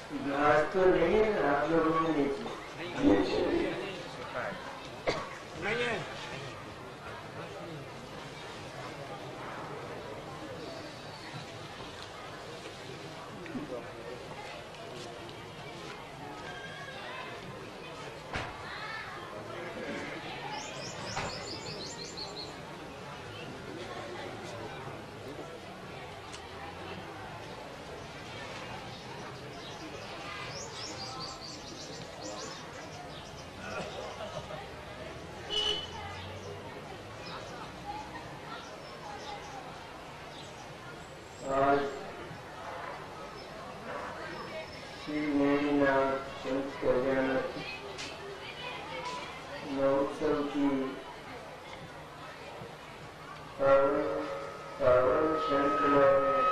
घास तो नहीं है आप लोगों में नीचे नहीं है। आज श्री मेरीनाथ संत कल्याण महोत्सव की पावन श्रृंखला में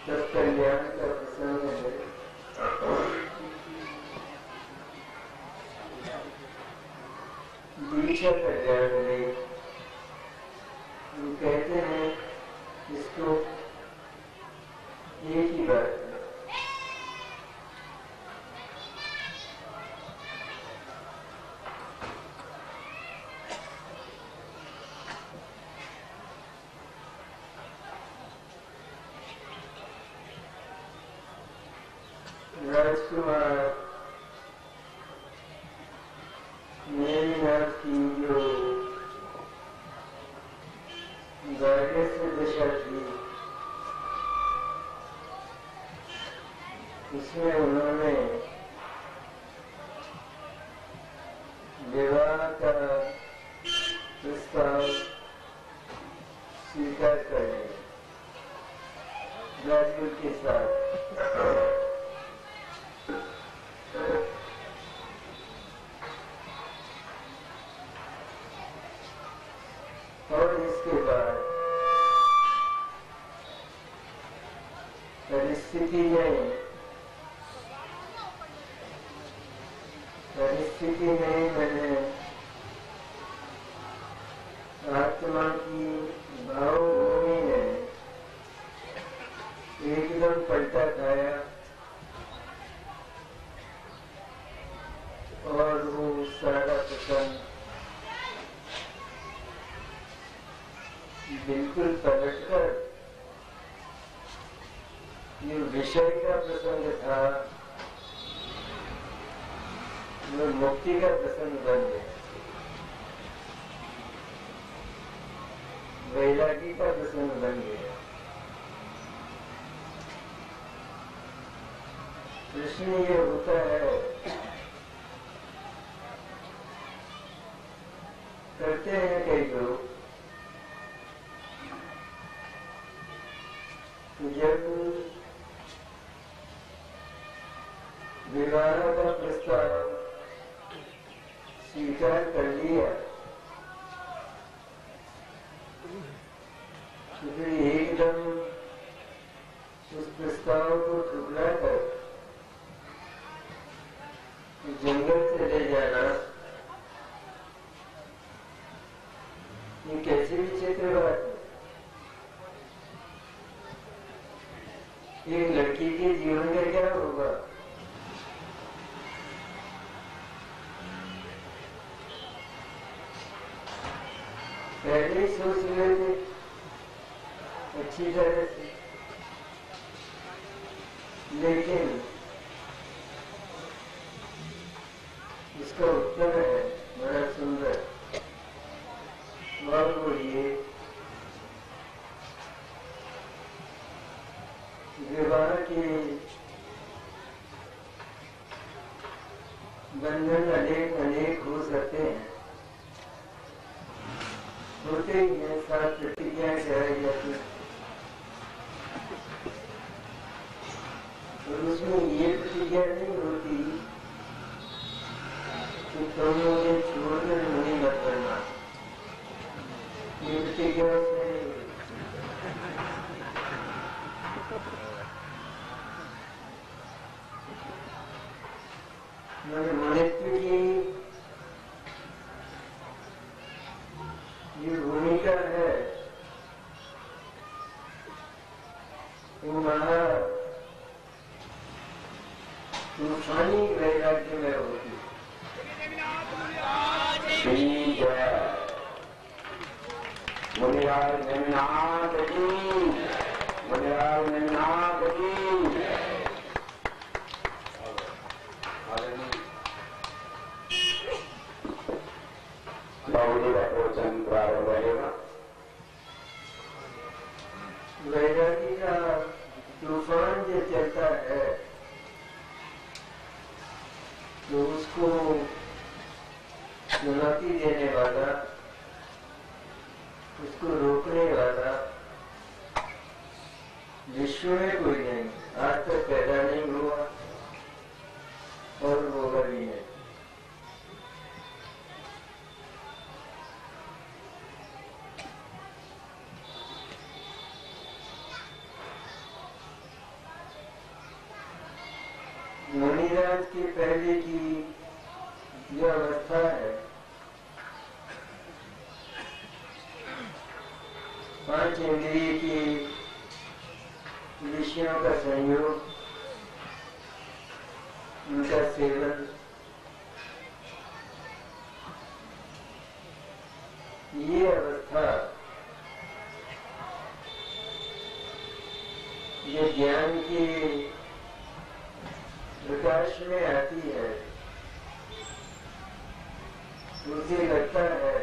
तब कल्याण का प्रसंग है। दीक्षा कल्याण में हम कहते हैं इसको एक ही बात है। राजकुमार मेरीनाथ की जो गार्हस्थ्य दशा थी उसमें उन्होंने विवाह का प्रस्ताव स्वीकार कर लिया राजपूत के साथ। और इसके बाद परिस्थिति में मैंने आत्मा की भावभूमि ने एकदम पलटा खाया और वो सारा प्रसंग बिल्कुल पलटकर ये विषय का प्रसंग था वो मुक्ति का प्रसंग बन गया, वैरागी का प्रसंग बन गया। प्रश्न ये होता है, करते हैं कई लोग, जब विवाह का प्रस्ताव स्वीकार कर लिया तो फिर एकदम उस प्रस्ताव को ठुकरा कर जंगल चले जाना ये कैसी विचित्र बात है। एक लड़की के जीवन का क्या होगा? पहले ही सोच रहे थे अच्छी तरह से, लेकिन इसका उत्तर है बड़ा सुंदर और वो ये विवाह के बंधन अनेक अनेक हो सकते हैं, होते ही हैं, साथ प्रतिज्ञाएं कराई जाती हैं और उसमें ये प्रतिज्ञा नहीं होती कि तुम मुझे छोड़कर नहीं मत करना, ये प्रतिज्ञा उसमें नहीं होती। मनुष्य की ये भूमिका है की जय। मुनिराज नेमिनाथ की, मुनिराज नेमिनाथ की। बाबूजी का प्रवचन प्रारंभ रहेगा। वैरागी का तूफान जो चलता है तो उसको चुनौती देने वाला, उसको रोकने वाला विश्व में कोई नहीं, आज तक पैदा नहीं हुआ और होगा भी नहीं। मुनिराज के पहले की जो अवस्था है, 5 इंद्रिय की विषयों का संयोग, उनका सेवन, ये अवस्था ये ज्ञान के प्रकाश में आती है। मुझे लगता है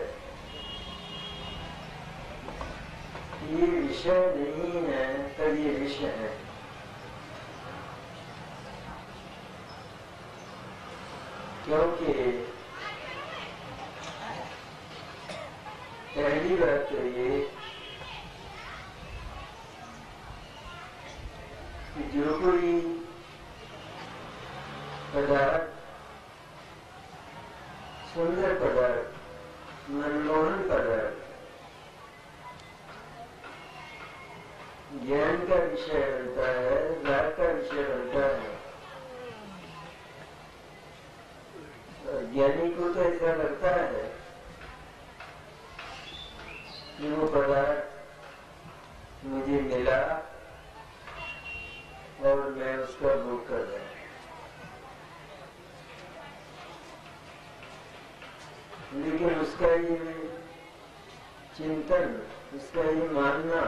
ये विषय नहीं है, पर ये विषय है। क्योंकि पहली बात तो ये कि जो कोई पदार्थ, सुंदर पदार्थ, मनमोहन पदार्थ ज्ञान का विषय बनता है, राग का विषय बनता है। और ज्ञानी को तो ऐसा लगता है कि वो पदार्थ मुझे मिला और मैं उसका भोग कर रहा हूं। लेकिन उसका ये चिंतन, उसका ये मानना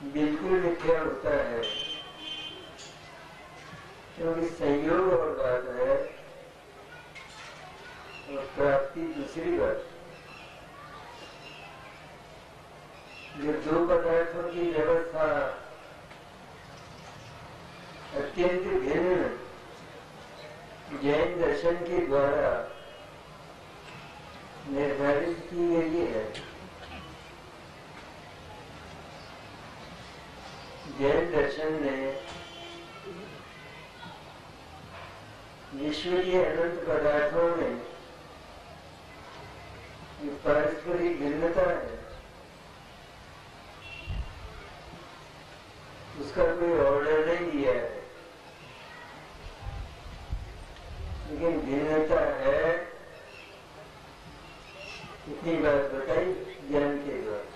बिल्कुल मिथ्या होता है। क्योंकि संयोग और बात है और प्राप्ति दूसरी बात। जो 2 पदार्थों की व्यवस्था अत्यंत भिन्न जैन दर्शन के द्वारा निर्धारित की गई है। जैन दर्शन ने विश्व के अनंत पदार्थों में जो पारस्परिक भिन्नता है उसका कोई ऑर्डर नहीं दिया है, लेकिन भिन्नता है इतनी बात बताई ज्ञान के द्वारा।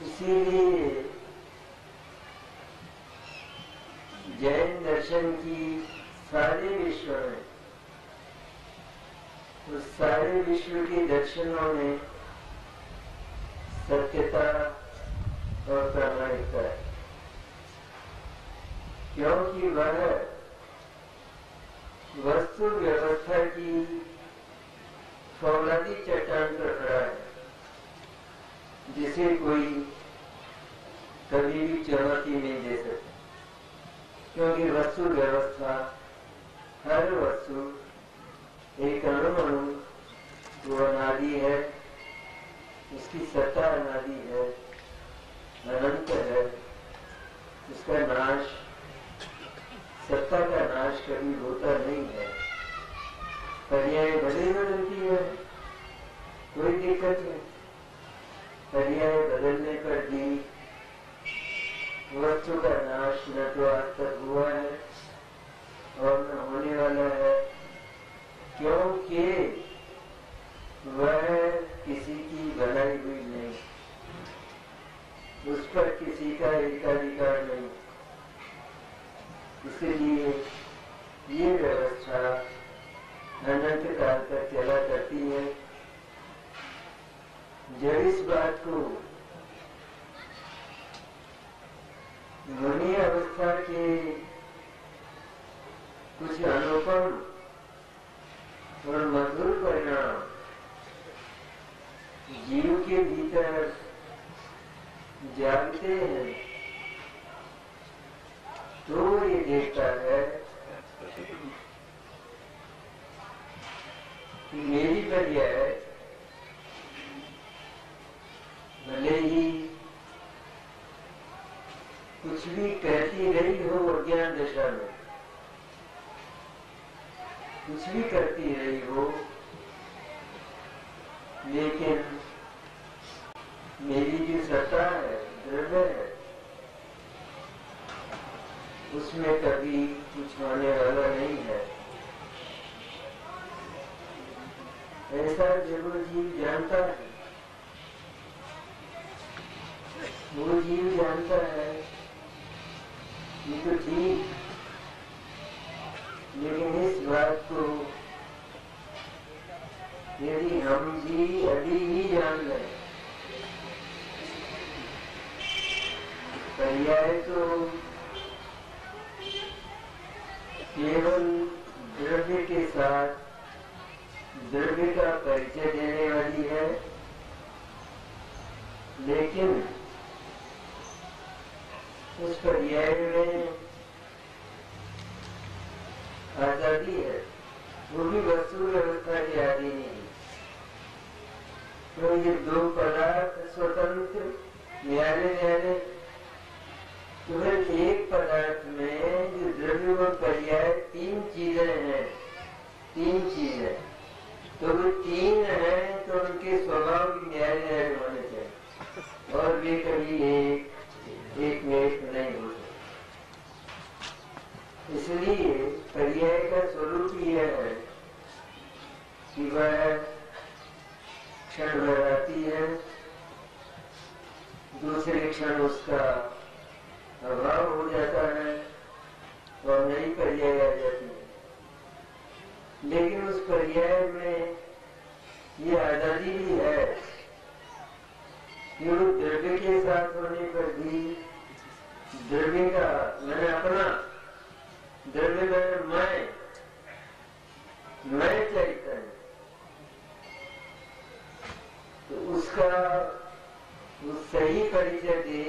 इसीलिए जैन दर्शन की सारे विश्व में, उस सारे विश्व के दर्शनों में सत्यता और प्रामाणिकता है। क्योंकि वह वस्तु व्यवस्था की फौलादी चट्टान पर खड़ा है, जिसे कोई कभी भी चुनौती नहीं दे सकता। क्योंकि वस्तु व्यवस्था, हर वस्तु एक अणु वो अनादि है, उसकी सत्ता अनादि है, अनंत है। उसका नाश, सत्ता का नाश कभी होता नहीं है। पर्याय भले बदलती है, कोई दिक्कत नहीं। पर्याय बदलने पर भी वस्तु का नाश न तो आज तक हुआ है और न होने वाला है, क्योंकि वह किसी की बनाई हुई नहीं, उस पर किसी का एकाधिकार नहीं। इसलिए ये व्यवस्था अनंत काल तक चला करती है। जब इस बात को मुनि अवस्था के कुछ अनुपम और मधुर परिणाम जीव के भीतर जागते हैं, तो ये देखता है कि मेरी पर्याय भले ही कुछ भी कहती रही हो अज्ञान दशा में, कुछ भी करती रही हो, लेकिन मेरी जो सत्ता है, द्रव्य है, उसमें कभी कुछ होने वाला नहीं है। ऐसा जब वो जीव जानता है, वो जीव जानता है ये तो ठीक, लेकिन इस बात को यदि हम भी अभी ही जान लें, पर्याय तो केवल द्रव्य के साथ द्रव्य का परिचय देने वाली है, लेकिन उस पर्याय में आजादी है, वो भी वस्तु व्यवस्था की आदि नहीं। तो ये दो पदार्थ स्वतंत्र न्यायालय केवल एक पदार्थ में जो द्रव्य व पर्याय तीन चीजें हैं, तीन चीजें, तो वो तीन है तो उनके स्वभाव भी न्यायालय होने चाहिए, और वे कभी एक में एक नहीं हो सकते। इसलिए पर्याय का स्वरूप यह है कि वह क्षण भर आती है, दूसरे क्षण उसका अभाव हो जाता है और नई पर्याय आ जाती है। लेकिन उस पर्याय में ये आजादी भी है कि वो द्रव्य के साथ होने पर भी द्रव्य का मैंने अपना द्रव्य में मैं चैतन्य, तो उसका वो सही परिचय दे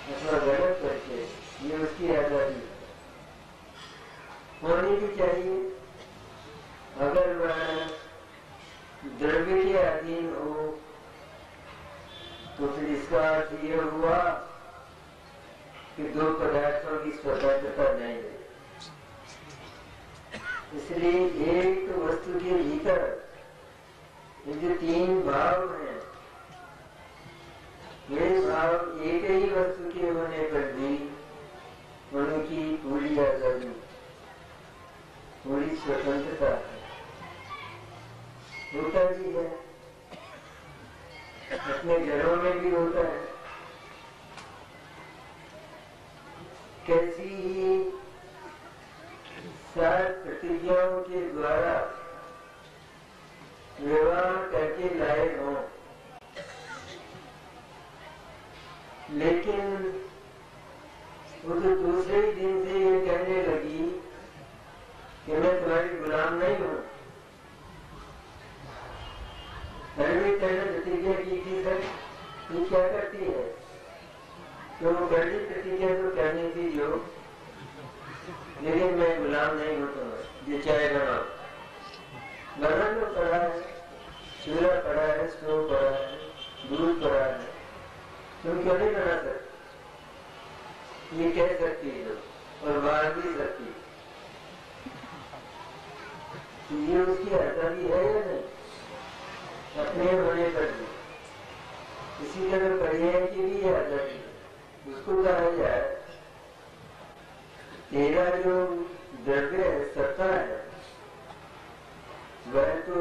अथवा गलत परिचय, ये उसकी आजादी होनी भी चाहिए। अगर वह द्रव्य के अधीन हो तो फिर इसका अर्थ यह हुआ कि दो पदार्थों की स्वतंत्रता नहीं है। इसलिए एक वस्तु के भीतर ये जो तीन भाव हैं, ये भाव एक ही वस्तु के होने पर भी उनकी पूरी आजादी, पूरी स्वतंत्रता है, होता भी है, अपने घरों में भी होता है। कैसी ही 7 प्रतिज्ञाओं के द्वारा व्यवहार करके लाए हों, लेकिन वो तो दूसरे ही दिन से ये कहने लगी कि मैं तुम्हारी गुलाम नहीं हूं। पहले प्रतिज्ञा की थी सर, तू क्या करती है? तो वो पहली प्रतिज्ञा तो कहनी थी जो, लेकिन मैं गुलाम नहीं हूं तुम्हें, ये चाय बनाओ, बर्तन तो पड़ा है, चूल्हा पड़ा है, स्टोव पड़ा है, दूध पड़ा है, तुम क्यों नहीं बना सकते? ये कह सकती है और बाहर भी सकती है। ये उसकी आजादी है या नहीं? अपने होने पर भी इसी तरह पर्याय की भी आजादी है। उसको कहा जाए तेरा जो द्रव्य है, सत्ता है, वह तो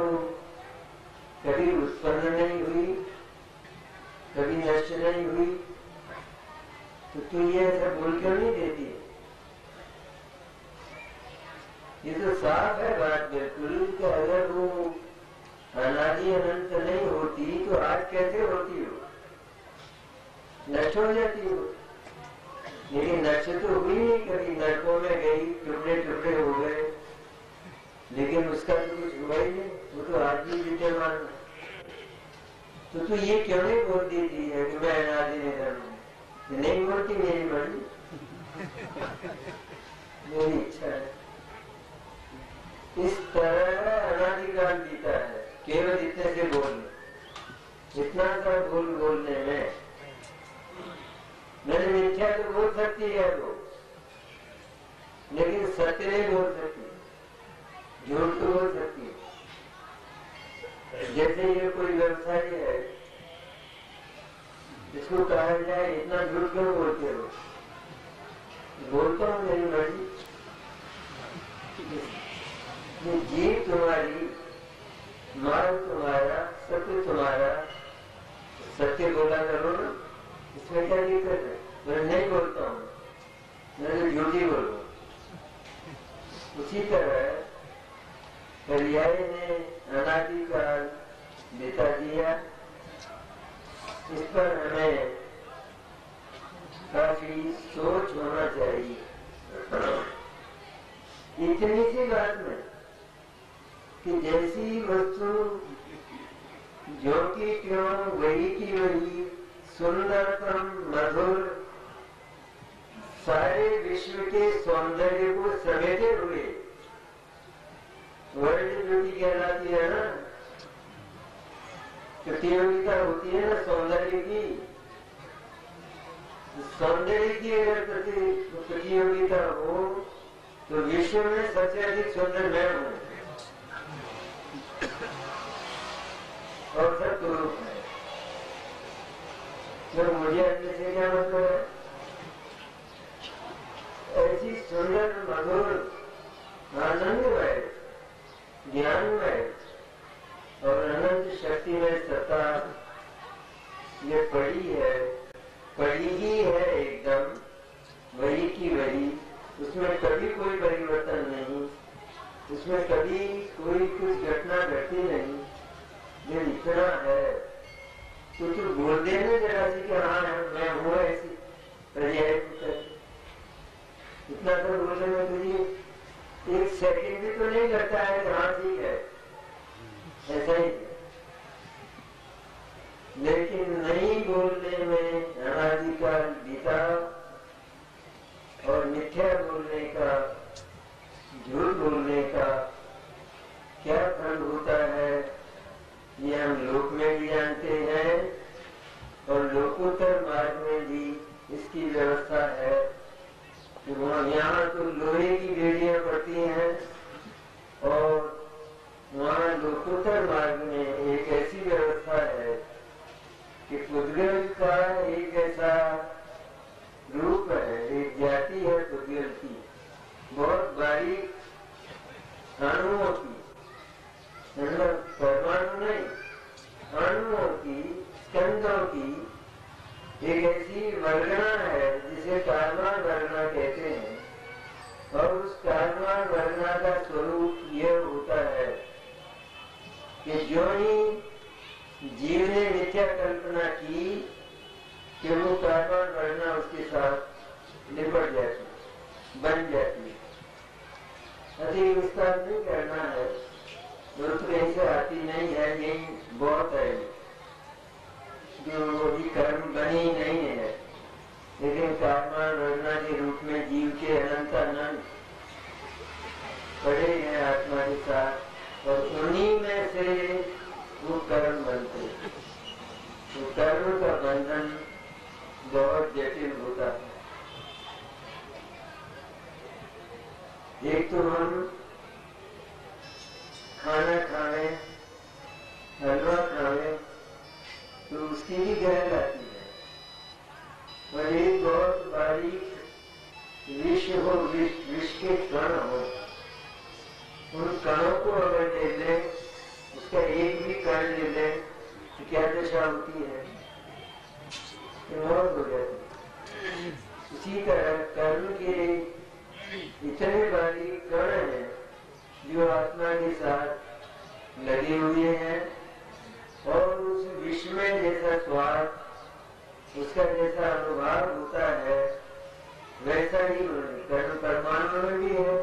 कभी उत्पन्न नहीं हुई, कभी नष्ट नहीं हुई, तो तू ये ऐसा बोल क्यों नहीं देती है? ये तो साफ है बात बिल्कुल कि अगर वो अनादि अनंत नहीं होती तो आज कैसे होती हो, नष्ट हो जाती हो। लेकिन नष्ट तो हुई नहीं कभी, नरकों में गई, टुकड़े टुकड़े हो गए, लेकिन उसका तो कुछ हुआ ही नहीं, वो तो आज भी विद्यमान। तो तू ये क्यों नहीं बोल देती है कि मैं अनादि निधन हूं? नहीं बोलती मेरी मर्जी, मेरी इच्छा है। इस तरह अनादिकाल बीता है केवल इतने से बोलने, इतना सा बोलने में। मैंने मिथ्या तो बोल सकती है वो, लेकिन सत्य नहीं बोल सकती, झूठ तो बोल सकती है। जैसे ये कोई व्यवसाय है, इसको कहा जाए इतना झूठ क्यों बोलते हो? बोलता हूँ मेरी मर्जी। ये जीव तुम्हारी, माल तुम्हारा, सत्य तुम्हारा, सत्य बोला करो ना, इसमें क्या दिक्कत है? मैं नहीं बोलता हूँ, मैं तो झूठी बोलूँ। उसी तरह पर्याय ने अनादिकाल बिता दिया, इस पर हमें काफी सोच होना चाहिए। इतनी सी बात में कि जैसी वस्तु जो की क्यों वही की वही, सुंदरतम मधुर, सारे विश्व के सौंदर्य को समेटे हुए वर्ल्ड ब्यूटी कहलाती है ना, प्रतियोगिता होती है ना सौंदर्य की। सौंदर्य की अगर प्रतियोगिता हो तो विश्व में सबसे अधिक सुंदर मैं हूं, और सब स्वरूप है। तो मुझे अपने से क्या मतलब है? ऐसी सुंदर मधुर आनंदमय ज्ञानमय और अनंत शक्ति में सत्ता ये पड़ी ही है एकदम वही की वही, उसमें कभी कोई परिवर्तन नहीं, उसमें कभी कोई कुछ घटना घटी नहीं। ये इतना है तो तू बोल देना जरा सी कि हाँ मैं हूँ ऐसी पर्याय। इतना तो बोलने में तुझे एक सेकंड भी तो नहीं लगता है कि हाँ ठीक है ऐसा ही। लेकिन नहीं बोलने में अनादिकाल बीता, और मिथ्या बोलने का, झूठ बोलने का क्या फल होता है ये हम लोक में भी जानते हैं, और लोकोत्तर मार्ग में भी इसकी व्यवस्था है कि वहाँ यहाँ तो लोहे की बेड़ियां पड़ती हैं, और वहाँ लोकोत्तर मार्ग में एक ऐसी व्यवस्था है कि पुद्गल का एक ऐसा रूप है, एक जाति है पुद्गल की, बहुत बारीक अणुओं की, मतलब परमाणु नहीं, अणुओं की, स्कंदों की एक ऐसी वर्गना है जिसे कार्बन वर्गना कहते हैं। और उस कार्बन वर्गना का स्वरूप यह होता है कि जो ही जीव ने मिथ्या कल्पना की कि वो कार्बन वर्गना उसके साथ निपट जाती, बन जाती। अधिक विस्तार नहीं करना है, तो कहीं से आती नहीं है, यही बहुत है जो अभी कर्म बनी नहीं है, लेकिन कार्बन वर्गना के रूप में जीव के अनंत अनंत पड़े हैं आत्मा के साथ, और उन्हीं में से वो कर्म बनते। तो कर्म का बंधन बहुत जटिल होता है। एक तो हम खाना खावे, हलवा खावे तो उसकी भी गहर आती है, और एक बहुत बारीक विष हो, विष के कण हो, उन कणों को अगर ले ले, उसका एक भी कण ले ले तो क्या दशा होती है? मौत हो जाती है। इसी तरह कर्म के इतने बारीक कण हैं आत्मा के साथ लगे हुए हैं और उस विश्व में जैसा स्वाद, उसका जैसा अनुभव होता है, वैसा ही कर्म परमाणु में भी है।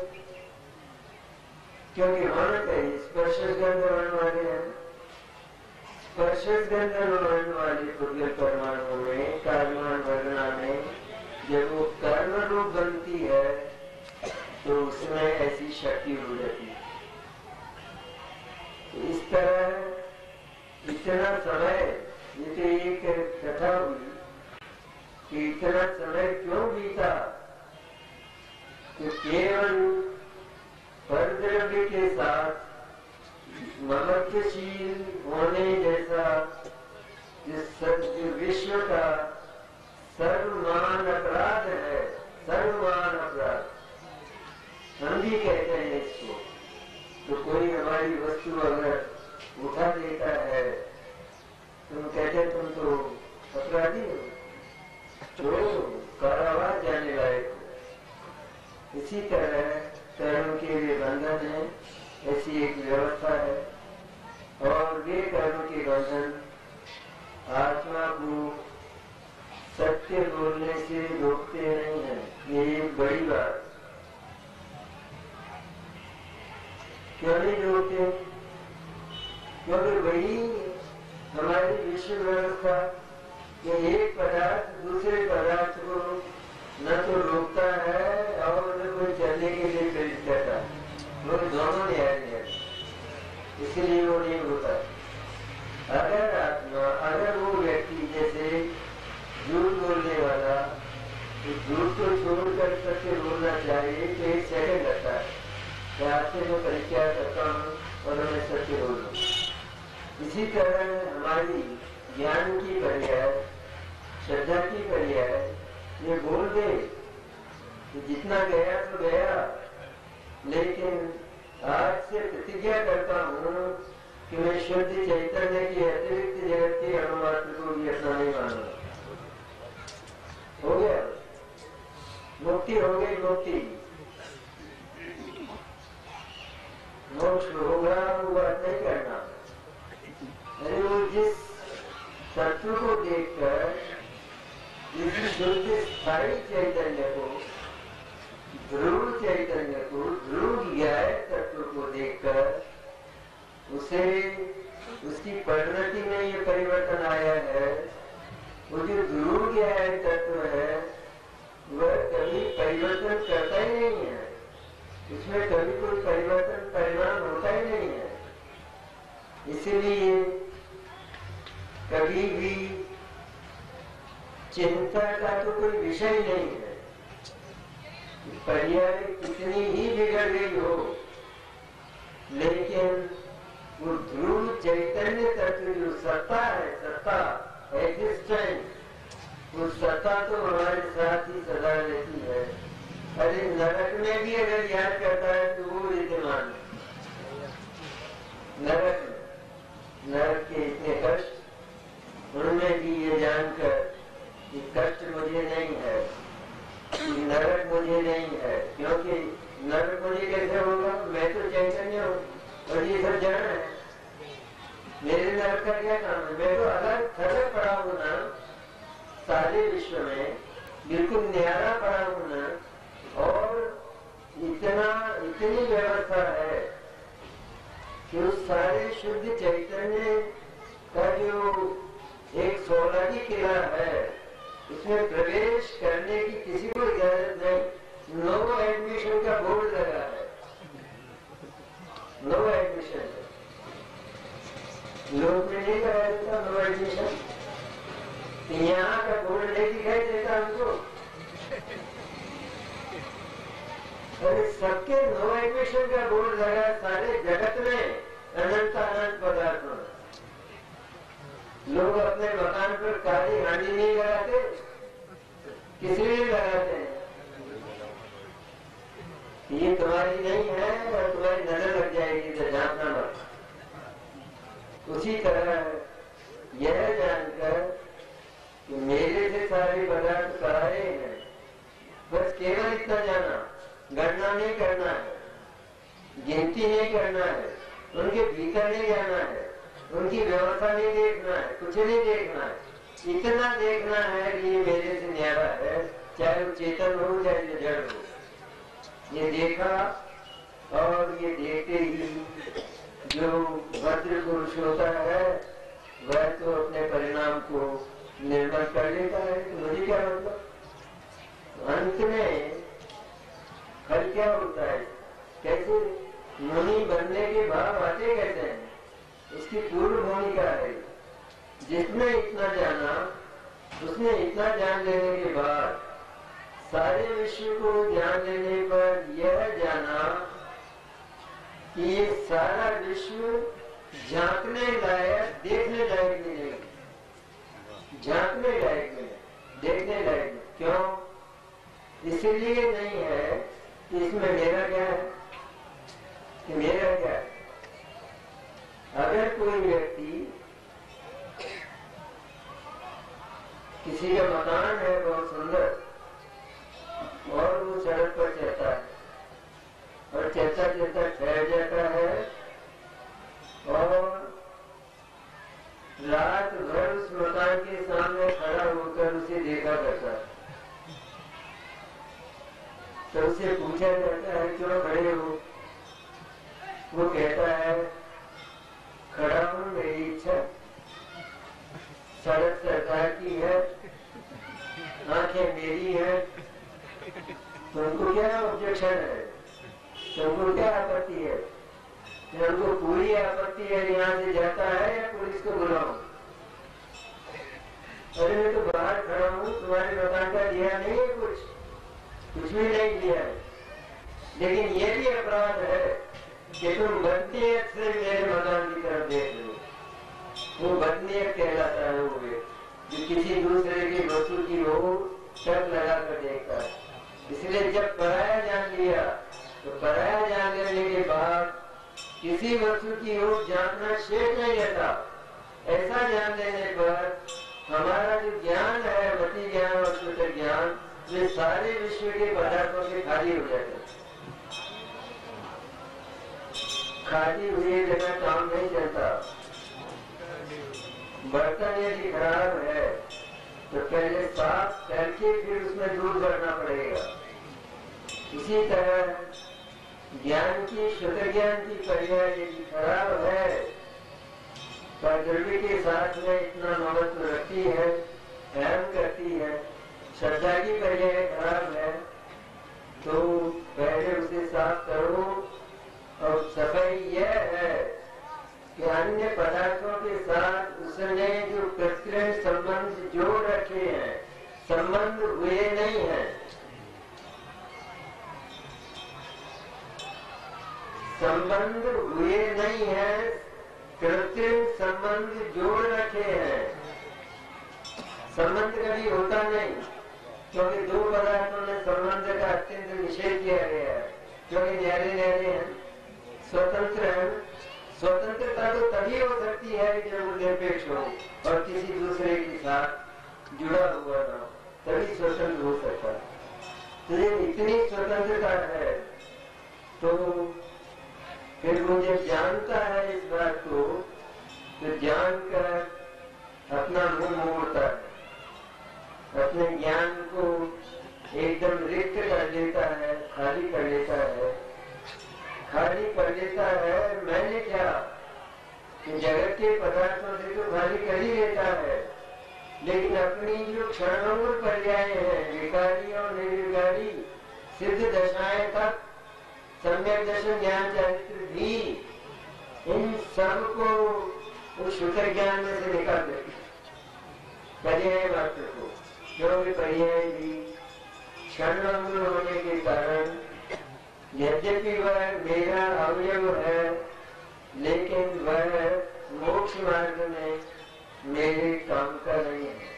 क्योंकि होना चाहिए स्पर्श गंध वर्ण वाले हैं, स्पर्श गंध वर्ण वाले पुद्गल परमाणु में, कर्मान वर्णा में जब वो कर्म रूप बनती है तो उसमें ऐसी शक्ति हो जाती है। तो इस तरह इतना समय, ये तो एक कथा हुई कि इतना समय क्यों बीता, तो केवल परद्रव्य के साथ ममत्वशील होने जैसा जो विश्व का सर्वमान अपराध है, सर्वमान अपराध हम भी कहते हैं इसको। तो कोई हमारी वस्तु अगर उठा लेता है, तुम कहते तुम तो अपराधी हो, तो कारावास जाने लायक हो। इसी तरह कर्म के वे बंधन है, ऐसी एक व्यवस्था है और वे कर्म के बंधन आत्मा को सत्य बोलने से रोकते नहीं है। ये एक बड़ी बात। क्यों नहीं रोकते? क्योंकि वही हमारी विश्व व्यवस्था कि एक पदार्थ दूसरे पदार्थ को न तो रोकता है और न कोई चलने के लिए प्रेरित करता है, वो दोनों न्याय है, इसलिए वो नहीं होता। अगर आत्मा, अगर वो व्यक्ति जैसे झूठ बोलने वाला, तो झूठ को छोड़कर सत्य बोलना चाहिए तो एक सेकंड लगता है कि आपसे मैं परीक्षा करता हूँ और मैं सत्य बोलूँ। इसी तरह हमारी ज्ञान की पर्याय, श्रद्धा की पर्याय ये बोल दे कि जितना गया तो गया, लेकिन आज से प्रतिज्ञा करता हूँ कि मैं शुद्ध चैतन्य की अतिरिक्त जगत के अनुमात्र को भी अपना नहीं मानूंगा। हो गया, मुक्ति हो गई, मुक्ति मोक्ष होगा, वो बात नहीं करना। अरे वो जिस तत्व को देखकर, जिस शुद्ध स्थायी चैतन्य को, ध्रुव चैतन्य को, ध्रुव ज्ञाय तत्व को देखकर उसे, उसकी परिणति में ये परिवर्तन आया है। वो जो ध्रुव ज्ञाय तत्व है वह कभी परिवर्तन करता ही नहीं है, उसमें कभी कोई परिवर्तन परिणाम होता ही नहीं है। इसलिए कभी भी चिंता का तो कोई विषय नहीं है। पर्याय कितनी ही बिगड़ गई हो, लेकिन वो ध्रुव चैतन्य तत्व जो सत्ता है, सत्ता एग्जिस्टेंस, वो सत्ता तो हमारे साथ ही सदा रहती है। अरे नरक में भी अगर याद करता है तो वो विद्यमान है। नरक में, नरक के इतने कष्ट, उनमें भी ये जानकर कि कष्ट मुझे नहीं है, कि नरक मुझे नहीं है, क्योंकि नरक मुझे कैसे होगा, मैं तो चैतन्य हूँ और ये सब जड़ है। मेरे नरक का क्या काम है? मैं तो अलग थलग पड़ा हूँ ना सारे विश्व में, बिल्कुल न्यारा पड़ा हूँ ना, और इतनी व्यवस्था है कि उस सारे शुद्ध चैतन्य का जो एक सोलहवीं किला है, इसमें प्रवेश करने की किसी को इजाजत नहीं। नो एडमिशन का बोर्ड लगा है, नो एडमिशन। लोग में नहीं कराया देता नो एडमिशन, यहाँ का बोर्ड नहीं दिखाई देता हमको। अरे सबके नो एडमिशन का बोर्ड लगा सारे जगत में, अनंत अनंत पदार्थों में। लोग अपने मकान पर काली हांडी नहीं लगाते, किस लिए लगाते हैं? ये तुम्हारी नहीं है और तुम्हारी नजर लग जाएगी तो झांकना मत। उसी तरह यह जानकर कि मेरे से सारे पदार्थ सारे हैं, बस केवल इतना जाना, गणना नहीं करना है, गिनती नहीं नहीं करना है, उनके भीतर नहीं जाना है, उनकी व्यवस्था नहीं देखना है, कुछ नहीं देखना है, इतना देखना है कि ये मेरे से न्यारा है, चाहे वो चेतन हो चाहे वो जड़ हो। ये देखा और ये देखते ही जो भद्र पुरुष होता है वह तो अपने परिणाम को निर्भर कर लेता है। तो मुझे क्या मतलब अंत में फल क्या होता है, कैसे मुनि बनने के भाव आते कैसे हैं, इसकी पूर्व भूमिका है। जिसने इतना जाना उसने इतना जान लेने के बाद सारे विश्व को जान लेने पर यह जाना कि ये सारा विश्व झांकने लायक देखने लायक नहीं, झांकने लायक नहीं, देखने लायक नहीं। क्यों? इसलिए नहीं है कि इसमें मेरा क्या है, कि मेरा क्या है। अगर कोई व्यक्ति किसी का मकान है बहुत सुंदर और वो सड़क पर चलता है और चलता चलता ठहर जाता है और रात भर उस मकान के सामने खड़ा होकर उसे देखा करता है, तो उसे पूछा जाता है क्यों खड़े हो? वो कहता है खड़ा हूं, मेरी इच्छा, सड़क सरकार की है, आंखें मेरी है, तुमको क्या ऑब्जेक्शन है, तुमको क्या आपत्ति है? उनको पूरी आपत्ति है यहाँ से जाता है या पुलिस को बुलाऊं? अरे मैं तो बाहर खड़ा हूँ, तुम्हारे मकान का दिया नहीं है, कुछ भी नहीं दिया है, लेकिन ये भी अपराध है कि तुम बदनीयत से मेरे मकान की तरफ देख रहे हो। वो बदनीयत कहलाता है वो जो किसी दूसरे की वस्तु की वो शक लगा कर देखता है। इसलिए जब पराया जान लिया तो पराया जान लेने के बाद किसी वस्तु की ओर जानना शेष नहीं रहता। ऐसा जान लेने पर हमारा जो ज्ञान है, मति ज्ञान और शुद्ध ज्ञान, वे सारे विश्व के पदार्थों से खाली हो जाते हैं। खाली हुए बिना काम नहीं चलता। बर्तन यदि खराब है तो पहले साफ करके फिर उसमें दूध भरना पड़ेगा। इसी तरह ज्ञान की, शुद्ध ज्ञान की पर्याय यदि खराब है, प्रकृति के साथ में इतना महत्व रखती है, अहम करती है, श्रद्धा की पर्याय खराब है, तो पहले उसे साफ करो। और सफाई यह है कि अन्य पदार्थों के साथ उसने जो कृत्रिम संबंध जोड़ रखे हैं, संबंध हुए नहीं है। संबंध हुए नहीं है, कृत्रिम संबंध जोड़ रखे हैं। संबंध कभी होता नहीं, क्योंकि दो पदार्थों में संबंध का अत्यंत निषेध किया गया है, क्योंकि न्यारे न्यारे हैं, स्वतंत्र है। स्वतंत्रता तो तभी हो सकती है जब वो निरपेक्ष हो और किसी दूसरे के साथ जुड़ा हुआ ना, तभी स्वतंत्र हो सकता है। तो ये इतनी स्वतंत्रता है तो फिर वो जब जानता है इस बात को, तो जानकर अपना मुंह मोड़ता है, अपने ज्ञान को एकदम रिक्त कर लेता है, खाली कर लेता है। खाली कर लेता है, मैंने क्या कि जगत के पदार्थों से तो खाली कर ही लेता है, लेकिन अपनी जो क्षणभंगुर पर्याय है, विकारी और निर्विकारी सिद्ध दशाएं तक, सम्यक दर्शन ज्ञान चरित्र भी, इन सब को उस शुद्ध ज्ञान में से निकाल देती पर्याय मात्र को, क्योंकि पर्याय भी क्षणभंगुर होने के कारण यद्यपि वह मेरा अवयव है, लेकिन वह मोक्ष मार्ग में मेरे काम का नहीं है,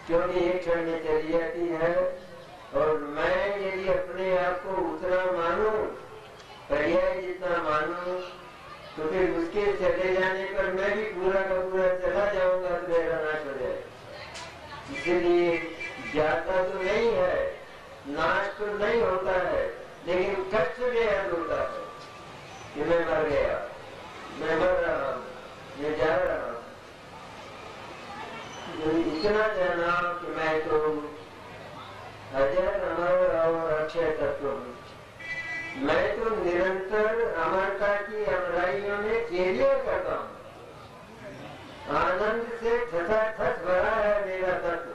क्योंकि एक क्षण में चली जाती है। और मैं यदि अपने आप को उतना मानूं, पर्याय जितना मानूं, तो फिर उसके चले जाने पर मैं भी पूरा का पूरा चला जाऊंगा तो मेरा नाश हो जाएगा। इसलिए जाता तो नहीं है, नाश तो नहीं होता है, लेकिन कष्ट बेहद होता है। कि मैं मर गया, मैं मर रहा हूँ, मैं जा रहा हूँ। इतना जाना कि मैं तो अजर अमर और अक्षय तत्व हूँ। मैं तो निरंतर अमरता की अमराइयों में केलिया करता हूँ। आनंद से ठसाठस भरा है मेरा तत्व,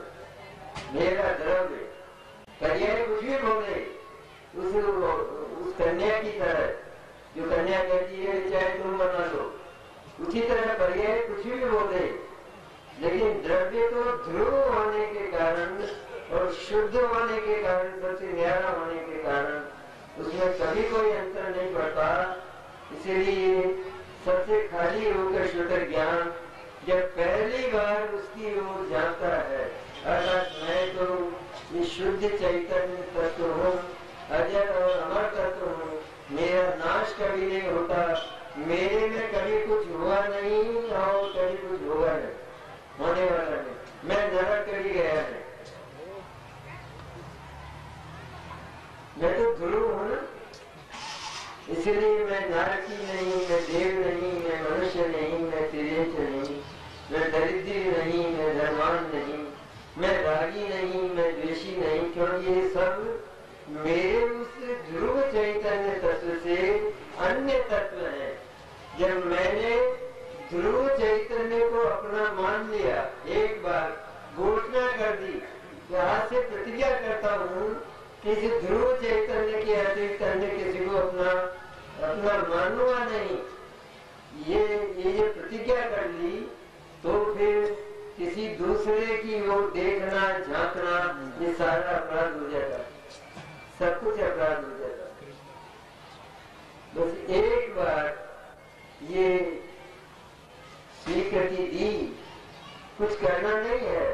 मेरा द्रव्य। पर्याय कुछ भी बोले उस कन्या की तरह, जो कन्या कहती है चाहे तुम बना लो, उसी तरह पर्याय कुछ भी बोले, लेकिन द्रव्य तो ध्रुव होने के कारण और शुद्ध होने के कारण, सबसे न्यारा होने के कारण उसमें कभी कोई अंतर नहीं पड़ता। इसीलिए सबसे खाली होकर शुद्ध ज्ञान जब पहली बार उसकी ओर जाता है, अर्थात मैं तो ये शुद्ध चैतन्य तत्व हूँ, अजर और अमर तत्व हूँ, मेरा नाश कभी नहीं होता, मेरे में कभी कुछ हुआ नहीं और कभी कुछ होगा नहीं, होने वाला नहीं, मैं नरक कभी गया नहीं। मैं तो ध्रुव हूँ ना, इसलिए मैं नारकी नहीं, मैं देव नहीं, मैं मनुष्य नहीं, मैं तिर्यंच नहीं, मैं दरिद्री नहीं, मैं धनवान नहीं, मैं रागी नहीं, मैं द्वेषी नहीं, क्योंकि ये सब मेरे उस ध्रुव चैतन्य तत्व से अन्य तत्व है। जब मैंने ध्रुव चैतन्य को अपना मान लिया, एक बार घोषणा कर दी, आज से प्रतिज्ञा करता हूँ कि इस ध्रुव चैतन्य के अतिरिक्त अन्य किसी को अपना मानूंगा नहीं, ये प्रतिज्ञा कर ली, तो फिर किसी दूसरे की ओर देखना, झांकना, ये सारा अपराध हो जाता, सब कुछ अपराध हो जाता। बस एक बार ये स्वीकृति दी, कुछ करना नहीं है।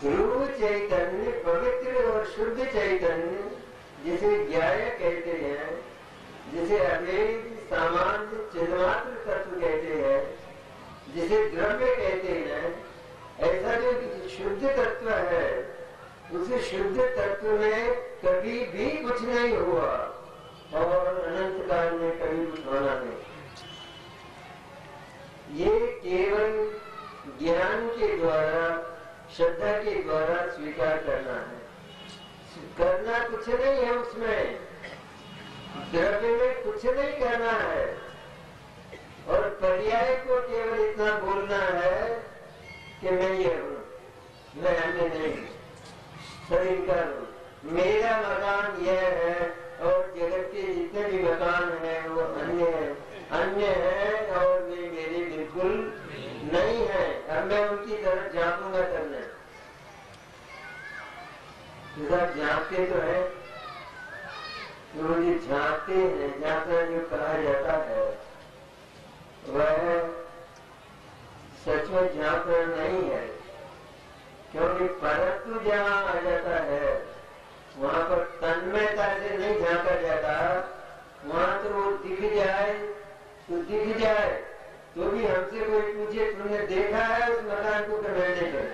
ध्रुव चैतन्य, पवित्र और शुद्ध चैतन्य, जिसे ज्ञाय कहते हैं, जिसे अभेद सामान्य चिन्मात्र तत्व कहते हैं, जिसे द्रव्य कहते हैं, ऐसा जो शुद्ध तत्व है, उस शुद्ध तत्व में कभी भी कुछ नहीं हुआ और अनंत काल में कभी कुछ होना नहीं। ये केवल ज्ञान के द्वारा, श्रद्धा के द्वारा स्वीकार करना है। करना कुछ नहीं है, उसमें द्रव्य में कुछ नहीं करना है, और पर्याय को केवल इतना बोलना है कि मैं ये हूँ, मैं अन्य नहीं, शरीर का हूँ, मेरा मकान यह है और जगत के जितने भी मकान हैं वो अन्य है और वे मेरे बिल्कुल नहीं है। अब मैं उनकी तरफ झांकूंगा तब नहीं, झांकते तो है, मुझे झांकते हैं, झांकना जो कहा जाता है वह सचमुच झांकना नहीं है, क्योंकि परंतु जहाँ आ जाता है वहाँ पर तन्मयता से नहीं झांका जाता। वहाँ तो वो दिख जाए तो दिख जाए, तो भी हमसे कोई पूछे तुमने देखा है उस मकान को, नहीं कर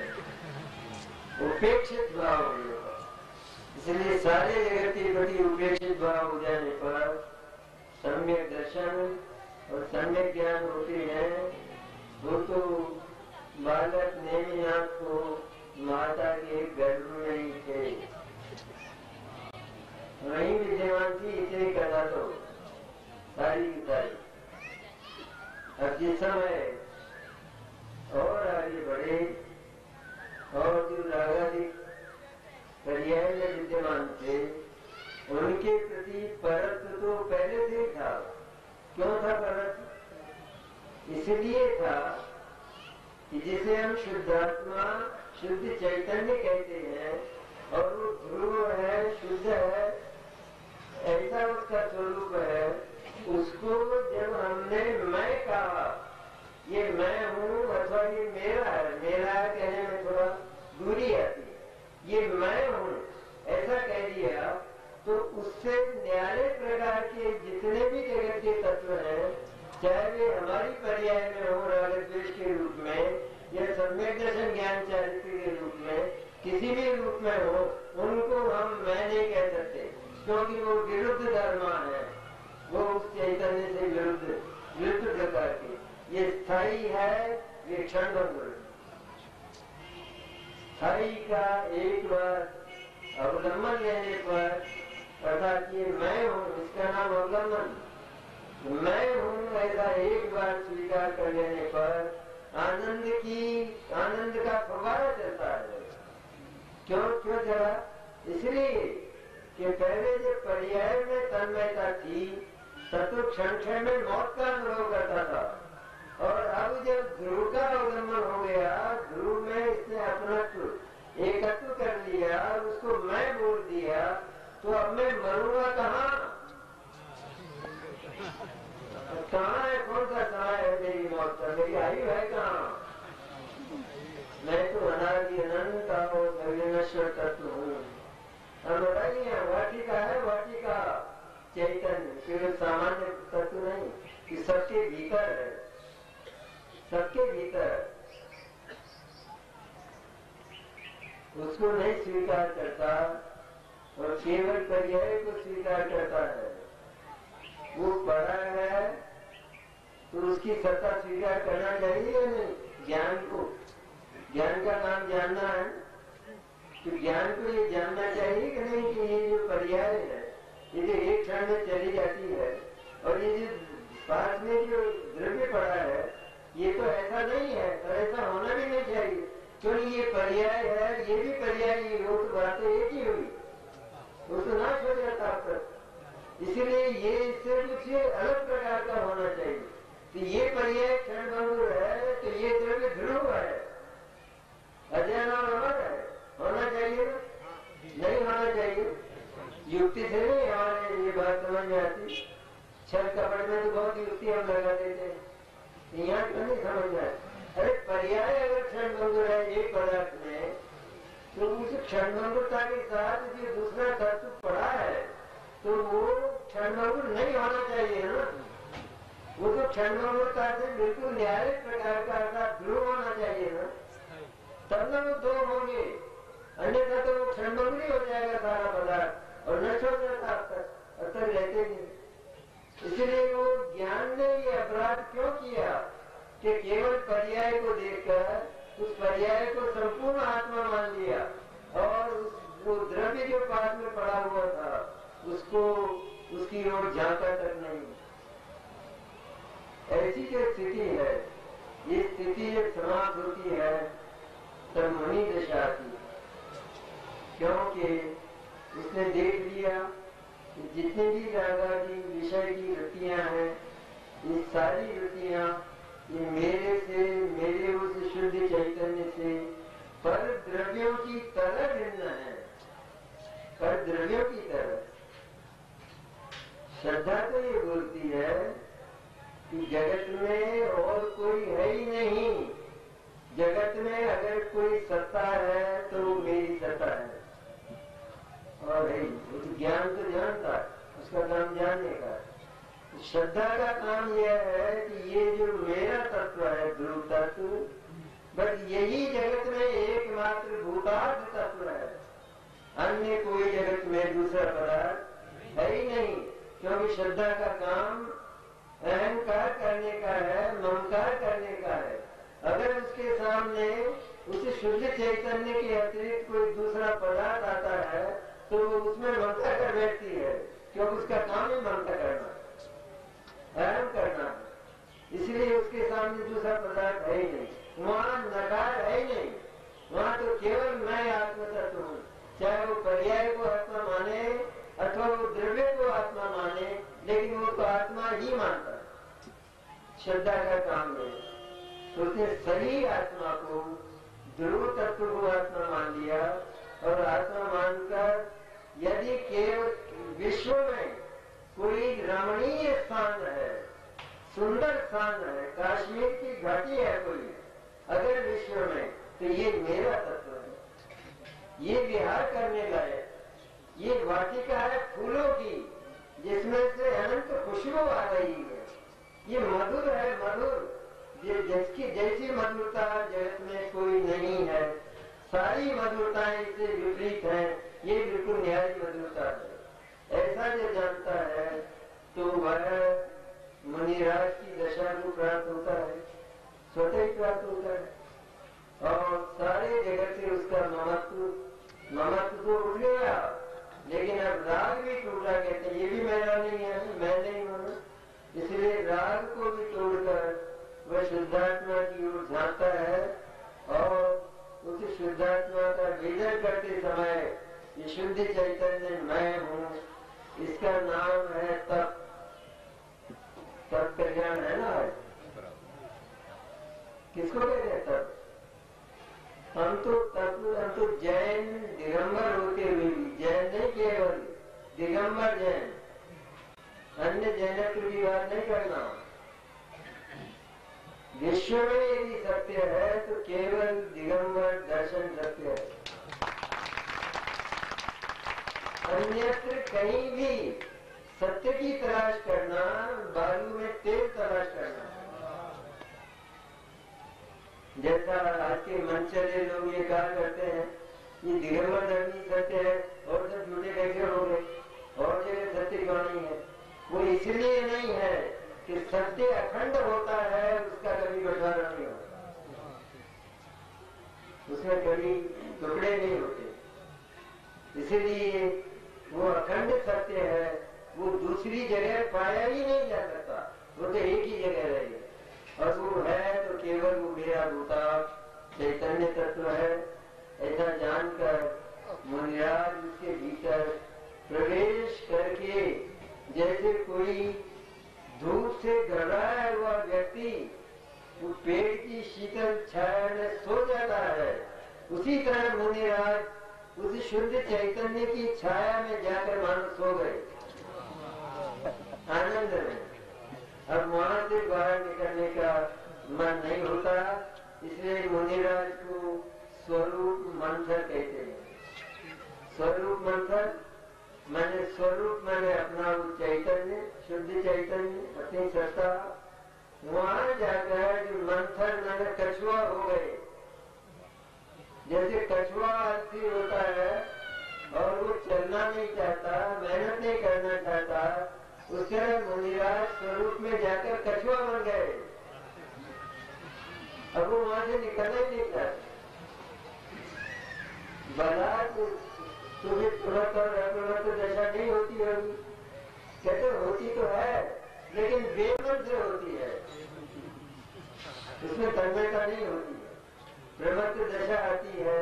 उपेक्षित भाव हो। इसलिए सारे जगत के प्रति उपेक्षित भाव हो जाने पर सम्यक दर्शन और सम्यक ज्ञान होते हैं। वो तो बालक नेमिनाथ को माता के गर्भ में ही थे, वही विद्यमान थी, इतनी कथा तो सारी की सारी। अब जिस समय और आगे बढ़े और जो रागाधिक पर्याय में विद्यमान थे, उनके प्रति परत्व तो पहले से था। क्यों था परत्व? इसलिए था कि जिसे हम शुद्धात्मा, शुद्ध चैतन्य कहते हैं, और वो ध्रुव है, शुद्ध है, ऐसा उसका स्वरूप है। उसको जब हमने मैं कहा, ये मैं हूँ अथवा ये मेरा है, मेरा कहने में थोड़ा दूरी आती है, ये मैं हूँ ऐसा कह दिया, तो उससे न्यारे प्रकार के जितने भी जगत के तत्व हैं, चाहे वे हमारी पर्याय में हो, राग द्वेष के रूप में या सम्यक दर्शन ज्ञान चारित्र के रूप में, किसी भी रूप में हो, उनको हम मैं नहीं कह सकते, क्योंकि वो विरुद्ध धर्म है। स्थायी है ये क्षण भंगुर। स्थायी का एक बार अवलंबन लेने पर, अर्थात ये मैं हूँ, इसका नाम अवलंबन, मैं हूँ ऐसा एक बार स्वीकार कर लेने पर आनंद का फव्वारा चलता है। क्यों चला? इसलिए कि पहले जो पर्याय में तन्मयता थी तत्व क्षण क्षण में मौत का अनुभव करता था, और अब जब ध्रुव का अवलंबन हो गया, ध्रुव में इसने अपना एकत्व कर लिया और उसको मैं बोल दिया, तो अब मैं मरूंगा कहाँ है? कौन सा समय है मेरी मौत का? मेरी आयु है कहाँ? मैं तो अनादि अनंत और अविनश्वर तत्व हूँ। अब बताइए, वाटिका है, वाटिका चैतन्य, केवल सामान्य तत्व नहीं, कि सबके भीतर है, सबके भीतर। उसको नहीं स्वीकार करता और केवल पर्याय को स्वीकार करता है। वो पढ़ा है तो उसकी सत्ता स्वीकार करना चाहिए या नहीं? ज्ञान को, ज्ञान का नाम जानना है, तो ज्ञान को ये जानना चाहिए कि नहीं कि ये जो पर्याय है, ये जो एक क्षण में चली जाती है, और ये जो पास में जो द्रव्य पड़ा है, ये तो ऐसा नहीं है, और ऐसा होना भी नहीं चाहिए। क्योंकि ये पर्याय है, ये भी पर्याय ही हो, तो बात तो एक ही हुई, वो तो नाश हो जाता आपका। इसलिए ये इससे कुछ अलग प्रकार का होना चाहिए। तो ये पर्याय क्षण भंगुर है, तो ये द्रव्य ध्रुव है, अजय और अमर है, होना चाहिए ना? नहीं होना चाहिए। युक्ति से नहीं हमारे ये बात समझ में आती। छल कपड़ में तो बहुत युक्ति हम लगा देते हैं, यहाँ तो नहीं समझ में आती। अरे पर्याय अगर क्षण भंगुर है एक पदार्थ में, तो उस क्षण भंगुरता के साथ जो दूसरा तत्व पड़ा है, तो वो क्षण भंगुर नहीं होना चाहिए ना। वो तो क्षण भंगुरता से बिल्कुल न्याय प्रकार का अर्थात ध्रुव होना चाहिए ना, तब न वो दो होंगे, अन्यथा तो वो क्षण भंगुर ही हो जाएगा सारा पदार्थ, और नष्ट हो जाता अब तक रहते नहीं। इसलिए वो ज्ञान ने ये अपराध क्यों किया कि केवल पर्याय को देखकर उस पर्याय को संपूर्ण आत्मा मान लिया, और वो द्रव्य जो पास में पड़ा हुआ था उसको उसकी ओर झांका तक नहीं। ऐसी जो स्थिति है, ये स्थिति जब समाप्त होती है तब मुनि दशा आती, क्योंकि उसने देख लिया कि जितनी भी रागादि विषय की वृत्तियां हैं, ये सारी वृत्तियां ये मेरे उस शुद्ध चैतन्य से पर द्रव्यों की तरह भिन्न है, पर द्रव्यों की तरह। श्रद्धा तो ये बोलती है कि जगत में और कोई है ही नहीं, जगत में अगर कोई सत्ता है तो वो मेरी सत्ता है, और है तो ज्ञान तो जानता है, उसका काम जानने का। श्रद्धा का काम यह है कि ये जो मेरा तत्व है ध्रुव तत्व, बस यही जगत में एकमात्र भूतार्थ तत्व है, अन्य कोई जगत में दूसरा पदार्थ है ही नहीं। क्योंकि श्रद्धा का काम अहंकार करने का है, ममकार करने का है। अगर उसके सामने उस शुद्ध चैतन्य के अतिरिक्त कोई दूसरा पदार्थ आता है तो वो उसमें ममता कर बैठती है, क्योंकि उसका काम ही ममता करना, अहम करना है। इसलिए उसके सामने दूसरा पदार्थ है ही नहीं, वहाँ नकार है ही नहीं, वहाँ तो केवल मैं आत्म तत्व हूँ। चाहे वो पर्याय को आत्मा माने अथवा वो द्रव्य को आत्मा माने, लेकिन वो तो आत्मा ही मानता है। श्रद्धा का काम है, तो उसने सही आत्मा को, ध्रुव तत्व को आत्मा मान लिया, और आत्मा मानकर यदि केवल विश्व में कोई रमणीय स्थान है, सुंदर स्थान है, कश्मीर की घाटी है कोई, अगर विश्व में, तो ये मेरा तत्व है, ये विहार करने लायक, ये वाटिका है फूलों की, जिसमें से अनंत खुशबू आ रही है, ये मधुर है, मधुर, जिसकी जैसी मधुरता जगत में कोई नहीं है, सारी मधुरताएं इससे विपरीत हैं, ये बिल्कुल न्यायी मधुरता है। ऐसा जो जानता है तो वह मुनिराज की दशा को प्राप्त होता है। स्वतः ही प्राप्त होता है। और सारे जगत से उसका ममत्व तो उठ गया, लेकिन अब राग भी टूटा। कहते हैं ये भी मेरा नहीं है, मैं नहीं हूं। इसलिए राग को भी तोड़कर वह शुद्धात्मा की ओर झांकता है और उस शुद्धात्मा का विजय करते समय ये शुद्ध चैतन्य मैं हूँ, इसका नाम है तप। तप का ज्ञान है ना, किसको कहते हैं तप? हम तो जैन दिगंबर होते हुए भी, जैन नहीं केवल दिगंबर जैन, अन्य जैनत्व की बात नहीं करना। विश्व में यदि सत्य है तो केवल दिगंबर दर्शन सत्य है। अन्यत्र कहीं भी सत्य की तलाश करना बालू में तेल तलाश करना। जैसा आज के मनचले लोग ये कहा करते हैं ये दिगंबर धर्मी सत्य है और सब झूठे कैसे हो गए, और जगह सत्य क्यों नहीं है? वो इसलिए नहीं है कि सत्य अखंड होता है, उसका कभी बंटवारा नहीं होता, उसमें कभी टुकड़े नहीं होते। इसीलिए वो अखंड सत्य है, वो दूसरी जगह पाया ही नहीं जा सकता, वो तो एक ही जगह रहेगा। और वो है तो केवल वो मेरा भूता चैतन्य तत्व है। ऐसा जानकर मुनिराज उसके भीतर प्रवेश करके जैसे कोई धूप से घबराया हुआ व्यक्ति वो पेड़ की शीतल छाया में सो जाता है, उसी तरह मुनिराज उस शुद्ध चैतन्य की छाया में जाकर मानो सो गए आनंद में। अब वहां से बाहर निकलने का मन नहीं होता, इसलिए मुनिराज को स्वरूप मंथर कहते हैं। स्वरूप मंथर मैंने स्वरूप मैंने अपना वो चैतन्य, शुद्ध चैतन्य, अपनी सत्ता, वहां जाकर जो मंथर मैंने कछुआ हो गए। जैसे कछुआ अस्थिर होता है और वो चलना नहीं चाहता, मेहनत नहीं करना चाहता, उस तरह मुनिराज स्वरूप में जाकर कछुआ बन गए। अब वो वहां से निकलना ही नहीं चाहता। बला तुम्हें तुरंत और अप्रमत्त दशा नहीं होती होगी, कहते होती तो है लेकिन बेमन से होती है, उसमें तन्मयता नहीं होती है। प्रमत्त दशा आती है,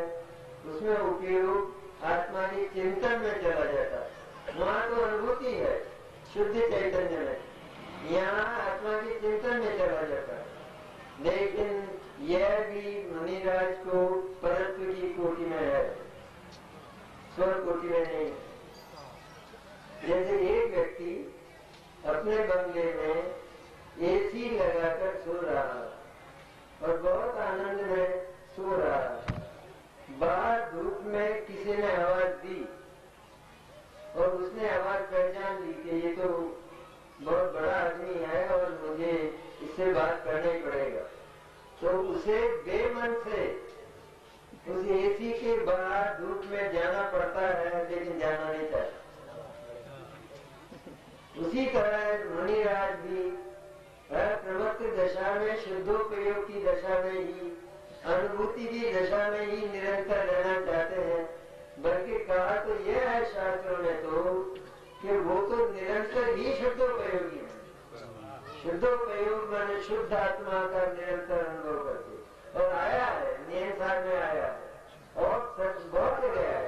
उसमें उपयोग आत्मा के चिंतन में चला जाता है, वहां तो अनुभूति है शुद्ध चैतन्य में, यहाँ आत्मा के चिंतन में चला जाता है। लेकिन यह भी मुनिराज को परत्व की कोटि में है, स्वर कोटि में नहीं। जैसे एक व्यक्ति अपने बंगले में एसी लगाकर सो रहा और बहुत आनंद में सो रहा, बाहर धूप में किसी ने आवाज दी और उसने आवाज पहचान ली कि ये तो बहुत बड़ा आदमी है और मुझे इससे बात करना ही पड़ेगा, तो उसे बेमन से उस एसी के बाहर धूप में जाना पड़ता है, लेकिन जाना नहीं चाहता। उसी तरह मुनिराज भी प्रमत्त दशा में, शुद्धोपयोग की दशा में ही, अनुभूति की दशा में ही निरंतर रहना चाहते हैं। बल्कि कहा तो यह है शास्त्रों में तो कि वो तो निरंतर ही शुद्धोपयोगी है। शुद्धोपयोग माने शुद्ध आत्मा का निरंतर अनुभव करते, और आया है नियंत्रण में आया है और सच बहुत गया है।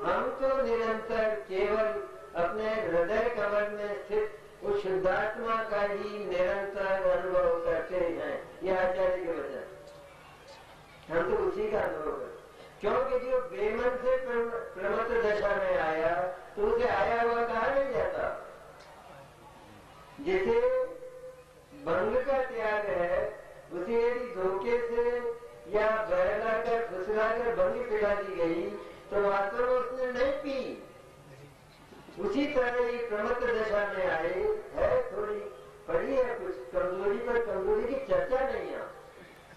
हम तो निरंतर केवल अपने हृदय कमल में स्थित उस शुद्धात्मा का ही निरंतर अनुभव करते हैं। यह आचार्य के वचन, हम तो उसी का अनुभव करते, क्योंकि जो बेमन से प्रमत्त दशा में आया तो उसे आया हुआ कहा नहीं जाता। जैसे भंग का त्याग है, उसे यदि धोखे से या बहलाकर फुसलाकर भंग पिला दी गई तो वास्तव में उसने नहीं पी। उसी तरह ये प्रमत्त दशा में आए है, थोड़ी पड़ी है कुछ कमजोरी, पर कमजोरी की चर्चा नहीं है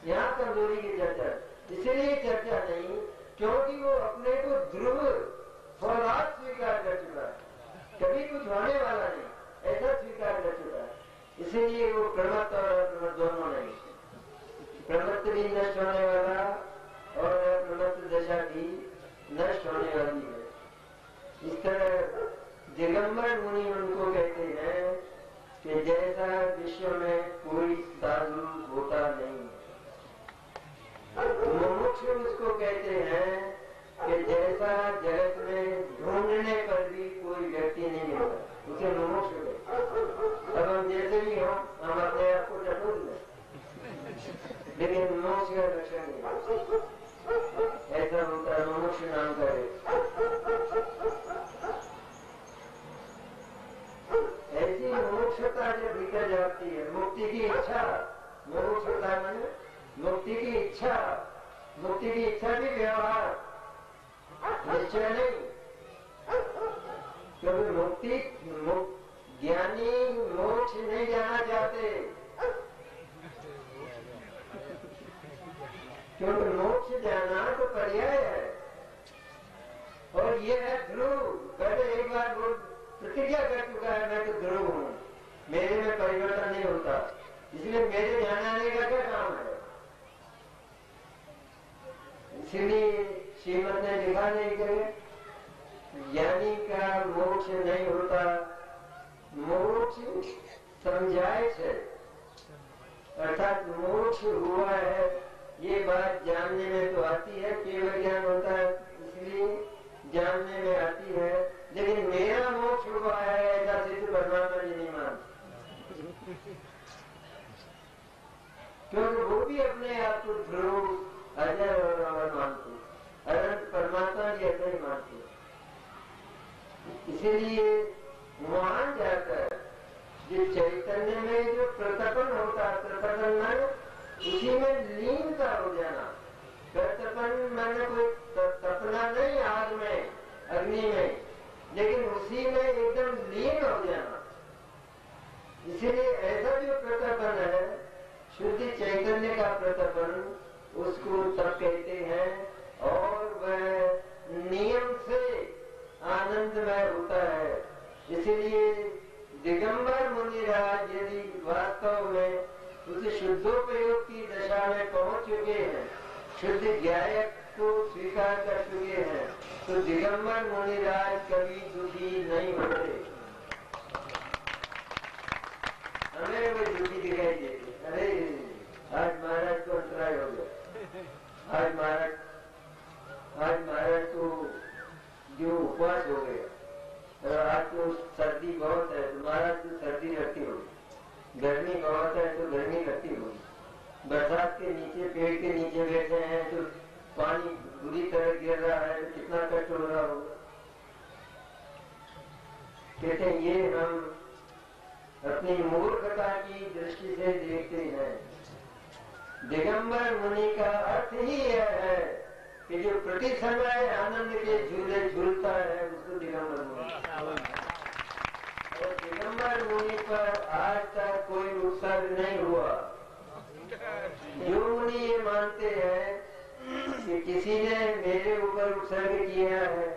यहाँ कमजोरी की चर्चा इसलिए चर्चा नहीं क्योंकि वो अपने को ध्रुव फौलाद स्वीकार कर चुका है, कभी कुछ होने वाला नहीं ऐसा स्वीकार कर चुका है, इसीलिए वो प्रमत्त और अप्रमत्त दोनों नहीं। जैसा विश्व में कोई साधु होता नहीं। मुमुक्षु उसको कहते हैं कि जैसा जगत में ढूंढने पर भी कोई व्यक्ति नहीं मिलता, उसे मुमुक्षु कहते। अब हम जैसे भी हो, हम अपने आप को ढूंढ लें, लेकिन मोक्ष का लक्षण नहीं, ऐसा होता है मुमुक्ष नाम का। ऐसी मुमुक्षुता जब भीतर जाती है, मुक्ति की इच्छा, मुमुक्षुता माने मुक्ति की इच्छा, मुक्ति की इच्छा भी व्यवहार, निश्चय नहीं। क्योंकि मुक्ति ज्ञानी मोक्ष नहीं जाना चाहते, क्योंकि मोक्ष जाना तो पर्याय है, और ये है ध्रुव। पहले एक बार वो प्रतिज्ञा कर चुका है, मैं तो ध्रुव हूँ, मेरे में परिवर्तन नहीं होता, इसलिए मेरे ध्यान आने का क्या काम है। इसीलिए श्रीमद ने लिखा नहीं कि ज्ञानी का मोक्ष नहीं होता, मोक्ष समझाए से, अर्थात मोक्ष हुआ है ये बात जानने में तो आती है, केवल ज्ञान होता है इसलिए जानने में आती है, लेकिन मेरा मोक्ष हुआ है ऐसा सिद्ध परमात्मा जी नहीं मानते, क्योंकि वो भी अपने आप को ध्रुव, अजय और अमर मानते, अनंत परमात्मा जी ऐसा ही मानते। इसीलिए वहां जाकर जो चैतन्य में जो प्रतपन होता है, प्रतपन माने उसी में लीनता हो जाना। प्रतपन माने कोई तपना नहीं आग में, अग्नि में, लेकिन उसी में एकदम लीन हो जाना। इसीलिए ऐसा जो प्रतपन है, शुद्ध चैतन्य का प्रतपन, उसको तप कहते हैं, और वह नियम से आनंदमय होता है। इसीलिए दिगंबर मुनिराज यदि वास्तव में उस शुद्धोपयोग की दशा में पहुंच चुके हैं, शुद्ध ज्ञायक को स्वीकार कर चुके हैं, तो दिगंबर मुनिराज कभी दुखी नहीं होते। हमें वो दुखी दिखाई देते, अरे आज महाराज को अंतराय हो गया, आज महाराज को जो उपवास हो गया, और आज तो सर्दी बहुत है तो महाराज को सर्दी लगती होगी, गर्मी बहुत है तो गर्मी लगती होगी, बरसात के नीचे पेड़ के नीचे बैठे हैं तो पानी बुरी तरह गिर रहा है तो कितना कष्ट हो रहा होगा। कहते हैं ये हम अपनी मूर्खता की दृष्टि से देखते हैं। दिगंबर मुनि का अर्थ ही यह है कि जो प्रति समय आनंद के झूले झूलता है उसको दिगंबर मुनि। और दिगंबर मुनि पर आज तक कोई उत्सर्ग नहीं हुआ। जो मुनि ये मानते हैं कि किसी ने मेरे ऊपर उत्सर्ग किया है,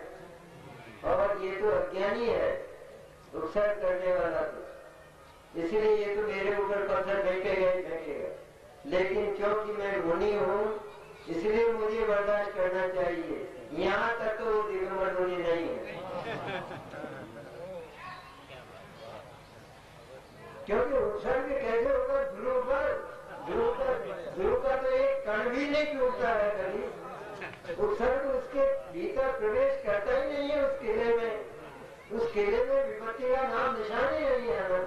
और ये तो अज्ञानी है उत्सर्ग करने वाला, तो इसलिए ये तो मेरे ऊपर पत्थर फेंकेगा ही फेंकेगा, लेकिन क्योंकि मैं मुनि हूँ इसलिए मुझे बर्दाश्त करना चाहिए। यहाँ तक तो दिगंबर मुनि नहीं है, क्योंकि उत्सर्ग कैसे होगा ध्रुव पर, ध्रुव का तो एक कण भी नहीं टूटता है कभी, उत्सर्ग उसके भीतर प्रवेश करता ही नहीं है। उस किले में, उस किले में विपत्ति का नाम निशान ही नहीं है,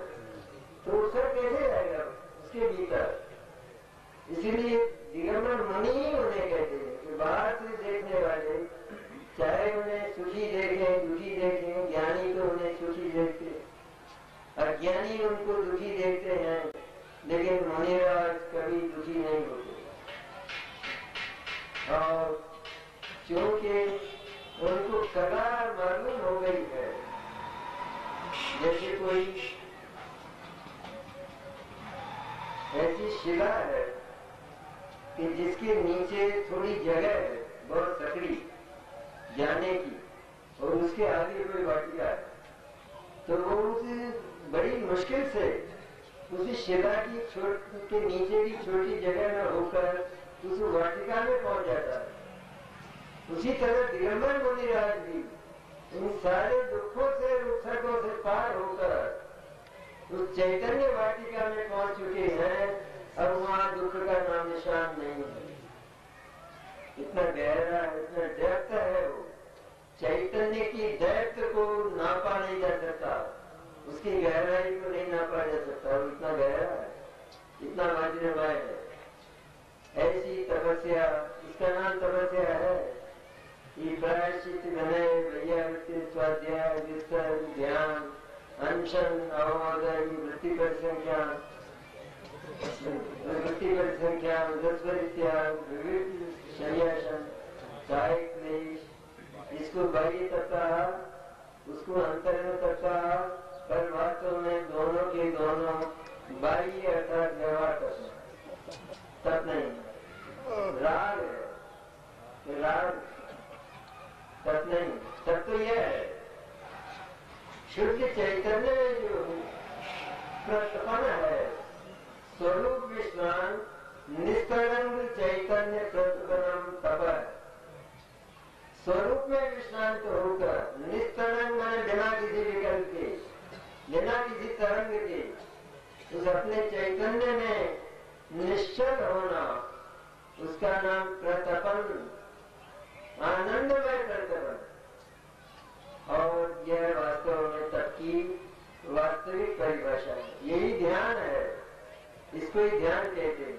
तो उत्सर्ग कैसे आएगा उसके भीतर। इसीलिए दिगंबर मुनि ही उन्हें कहते हैं कि बाहर से देखने वाले चाहे उन्हें सुखी देखें दुखी देखें, ज्ञानी तो उन्हें सुखी देखते, अज्ञानी उनको दुखी देखते हैं, लेकिन मुनिराज कभी दुखी नहीं होते। और क्योंकि उनको कगार मालूम हो गई है, जैसे कोई ऐसी शिला है कि जिसके नीचे थोड़ी जगह है बहुत सकड़ी जाने की, और उसके आगे कोई वाटिका है, तो वो उस बड़ी मुश्किल से उसी शिला की के नीचे की छोटी जगह में होकर उस वाटिका में पहुंच जाता है। उसी तरह दिगंबर मुनिराज भी इन सारे दुखों से उत्सर्गों से पार होकर उस चैतन्य वाटिका में पहुंच चुके हैं, अब वहां दुख का नाम निशान नहीं है। इतना गहरा, इतना डेप्थ है वो चैतन्य की डेप्थ को नापा नहीं जा सकता, उसकी गहराई को नहीं नापा जा सकता। वो इतना गहरा है, इतना वज्रमय है। ऐसी तपस्या, इसका नाम तपस्या है। ये प्रायश्चित, विनय, वैयावृत्ति, स्वाध्याय, विस्तरण, ध्यान, अनशन, अवमोदन, वृत्ति परिसंख्या, संन्यासन, कायिक क्लेश, इसको बाह्य सप्ताह, उसको अंतर्गत सप्ताह, पर वास्तव में दोनों के दोनों बाह्य अर्थात व्यवहार करना, तब नहीं। राग है, राग तब नहीं, तब तो यह है शुद्ध चैतन्य में जो प्रतपन है, स्वरूप विश्राम, निष्कलंक चैतन्य प्रतिपन्नम तप है। स्वरूप में विश्रांत होकर निष्कलंक माने बिना किसी विकल्प के, बिना किसी तरंग के, उस अपने चैतन्य में निश्चल होना, उसका नाम प्रतपन, आनंदमय प्रतपन। और यह वास्तव में तप की वास्तविक परिभाषा है, यही ध्यान है, इसको ही ध्यान कहते हैं।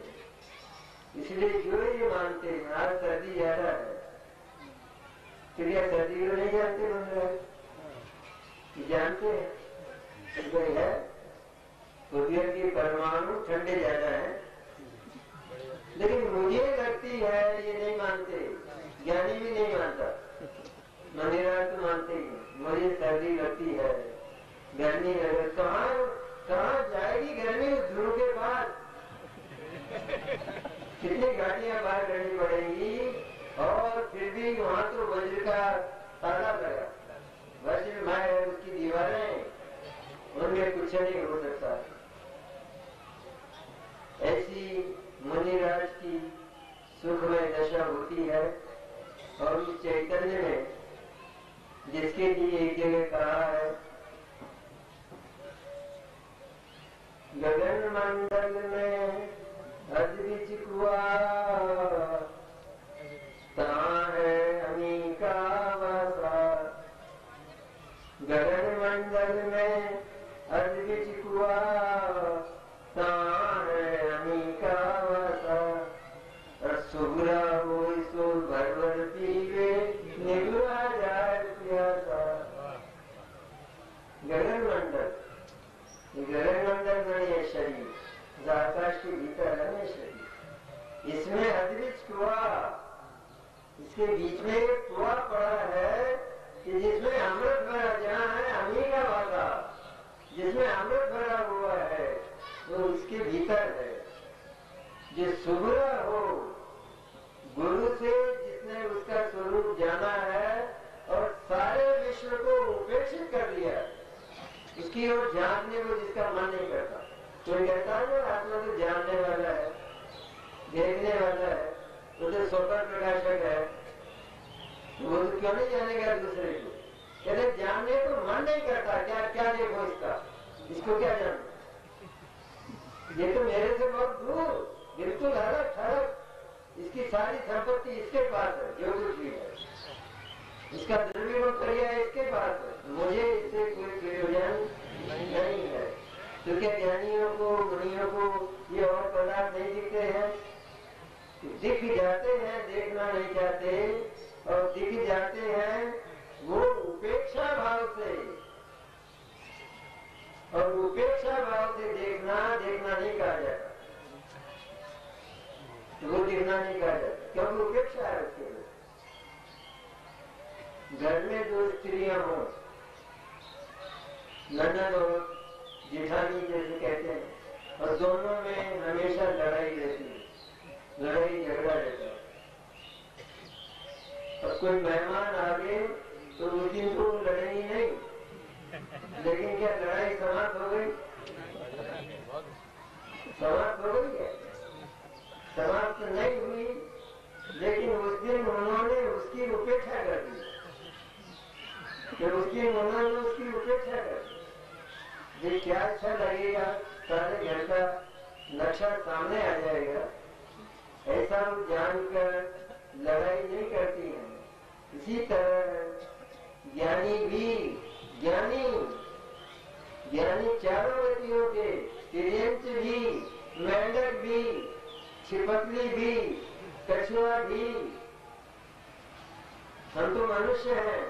इसलिए जो ये मानते हैं आज सर्दी ज्यादा है, तो क्या सर्दी को नहीं जानते बन जानते हैं कोई है? सूर्य के परमाणु ठंडे ज्यादा है, लेकिन मुझे लगती है ये नहीं मानते, ज्ञानी भी नहीं मानता, मंदिरा तो मानते ही, मुझे सर्दी लगती है, गर्मी है। कहाँ जाएगी गर्मी उस ध्रुव के बाद? कितनी घाटियां पार करनी पड़ेंगी, और फिर भी वहां तो वज्र का ताला लगा, वज्र माए उसकी दीवारें, उनमें कुछ नहीं हो सकता। ऐसी मुनिराज की सुखमय दशा होती है। और इस चैतन्य में जिसके लिए एक जगह कहा है, गगन मंडल में अद्विच कुआ, तहाँ है अमीका वासा। गगन मंडल में अद्विच कुआ, तहाँ है अमीका वासा। सुगरा हो सो भरवर पीवे, निगुरा जाए प्यासा। गगन मंडल, गगन मंडल में यह शरीर आकाश के भीतर है ना शरीर, इसमें अद्विच कुआ, इसके बीच में एक कुआ पड़ा है कि जिसमें अमृत भरा, जहाँ है अमी का वादा, जिसमें अमृत भरा हुआ है वो उसके भीतर है। जो सुगुरा हो, गुरु से जिसने उसका स्वरूप जाना है और सारे विश्व को उपेक्षित कर लिया, उसकी ओर जानने को जिसका मन नहीं करता। कोई कहता है आत्मा तो जानने वाला है, देखने वाला है, वो तो स्वतः प्रकाशक है, वो तो क्यों नहीं जानेगा दूसरे को? कहते जानने को मन नहीं करता, क्या क्या देखो इसका, इसको क्या जानो, ये तो मेरे से बहुत दूर, बिल्कुल अलग थलग, इसकी सारी संपत्ति इसके पास है, जो कुछ भी है इसका द्रव्य क्रिया इसके पास है, मुझे इससे कोई प्रयोजन नहीं है। तो क्या ज्ञानियों को, मुनियों को ये और पदार्थ नहीं दिखते हैं? दिख जाते हैं, देखना नहीं चाहते, और दिख जाते हैं वो उपेक्षा भाव से, और उपेक्षा भाव से देखना नहीं कहा जाता, वो दिखना नहीं कहा जाता, क्योंकि उपेक्षा है उसके लिए। घर में दो स्त्रियां हो, ननद और जेठानी जैसे कहते हैं, और दोनों में हमेशा लड़ाई रहती है, लड़ाई झगड़ा रहता है। और कोई मेहमान आ गए तो उस दिन तो लड़ेगी नहीं, लेकिन क्या लड़ाई समाप्त हो गई? समाप्त हो गई क्या? समाप्त नहीं हुई, लेकिन उस दिन उन्होंने उसकी उपेक्षा कर दी, फिर उन्होंने उसकी उपेक्षा कर दी। ये क्या अच्छा लगेगा, सारे घर का नक्शा सामने आ जाएगा, ऐसा वो जानकर लड़ाई नहीं करती हैं। इसी तरह ज्ञानी भी, ज्ञानी चारों गतियों के, तिर्यंच भी, मेंढक भी, छिपकली भी, कछुआ भी, हम तो मनुष्य हैं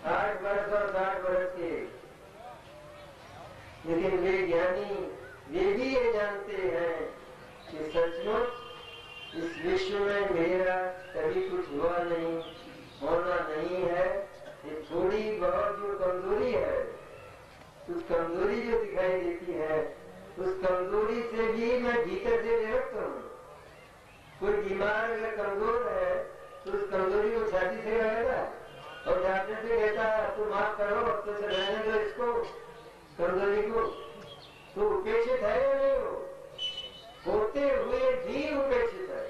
8 वर्ष और 60 वर्ष के, लेकिन वे ज्ञानी वे भी ये जानते हैं कि सचमुच इस विश्व में मेरा कभी कुछ हुआ नहीं, होना नहीं है। ये थोड़ी बहुत जो कमजोरी है, उस कमजोरी जो दिखाई देती है, उस कमजोरी से भी मैं भीतर से विरक्त हूँ। कोई बीमार अगर कमजोर है तो उस कमजोरी को छाती से रहेगा और डॉक्टर से कहता है तो माफ करो, अब तो रहने दो इसको, कमजोरी को, तो उपेक्षित है या नहीं? हो होते हुए भी उपेक्षित है।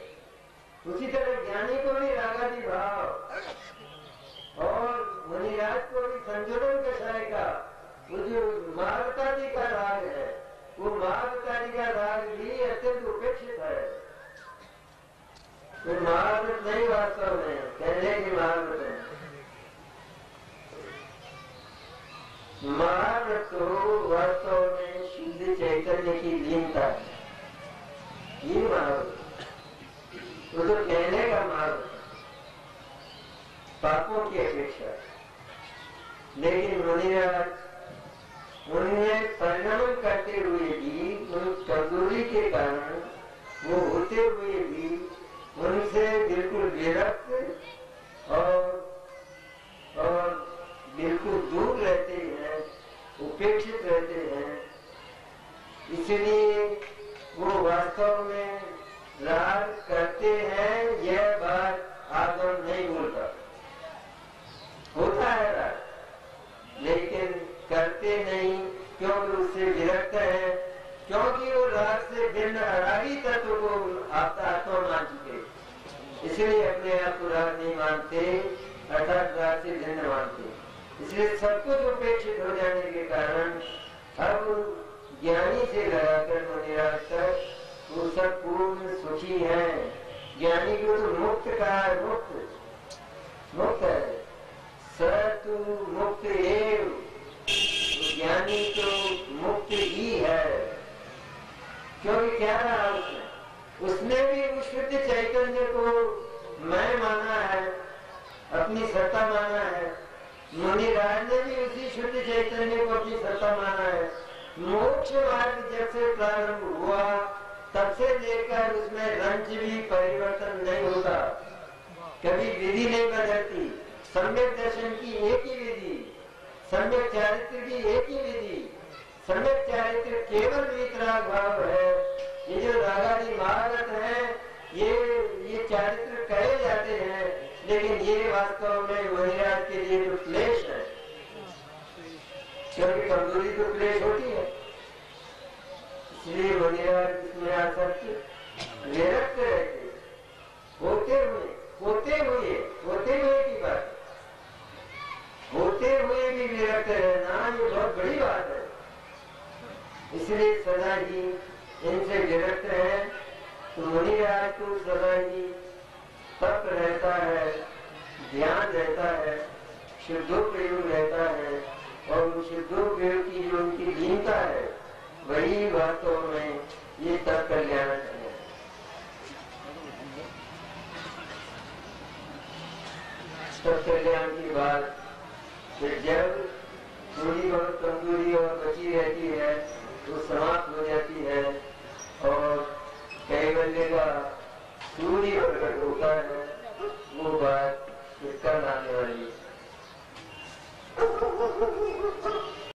उसी तरह ज्ञानी को भी रागादि भाव और मुनिराज को भी संजोलन कषाय का वो जो मार्गतादि का राग है, वो मार्गतादि का राग भी अत्यंत उपेक्षित है। तो महाभारत नहीं वास्तव में कहने की महाभारत है। महाभारत तो वास्तव में शुद्ध चैतन्य की लीनता है, ये महाभारत वो तो कहने का महाभारत पापों की अपेक्षा। लेकिन मुनिराज उनमें परिणमन करते हुए भी, उन कमजोरी के कारण वो होते हुए भी उनसे बिल्कुल विरक्त और बिल्कुल दूर रहते हैं, उपेक्षित रहते हैं। इसलिए वो वास्तव में राग करते हैं, यह बात आगम नहीं बोलता। होता है राग, लेकिन करते नहीं, क्योंकि उससे विरक्त है, क्योंकि वो राग से भिन्न अरागी तत्व को आत्मा मान चुके, इसलिए अपने आप को राग नहीं मानते, अर्थात राग से भिन्न मानते। इसलिए सब कुछ उपेक्षित हो जाने के कारण अब ज्ञानी से लगाकर मुनिराज तक वो सब पूर्ण सुखी है। ज्ञानी को तो मुक्त कहा है, मुक्त है, सतु मुक्त एव, ज्ञानी तो मुक्त ही है। क्योंकि क्या रहा उसने भी उस शुद्ध चैतन्य को मैं माना है, अपनी सत्ता माना है। मुनिराज ने भी उसी शुद्ध चैतन्य को अपनी सत्ता माना है। मोक्ष मार्ग जब से प्रारंभ हुआ तब से लेकर उसमें रंच भी परिवर्तन नहीं होता, कभी विधि नहीं बदलती। सम्यक दर्शन की एक ही विधि, सम्यक चारित्र की एक ही विधि। सम्यक चारित्र केवल वीतराग भाव है। ये जो रागादि महारथ है, ये चारित्र कहे जाते हैं, लेकिन ये वास्तव में मुनिराज के लिए तो क्लेश है, क्योंकि कमजोरी तो क्लेश होती है। इसलिए मुनिराज इसमें आसक्त विरक्त रहते, होते हुए की बात, होते हुए भी विरक्त रहना ये बहुत बड़ी बात है। इसलिए सदा ही इनसे विरक्त है। तो मुनिराज को सदा ही तप रहता है, ध्यान रहता है, शुद्धोपयोग रहता है, और शुद्धोपयोग की जो उनकी लीनता है वही वास्तव में ये तप कल्याण है। तप कल्याण की बात फिर जब थोड़ी बहुत कमजोरी और बची रहती है तो समाप्त हो जाती है और कैवल्य का सूर्य प्रकट होता है, वो बात कल आने वाली है।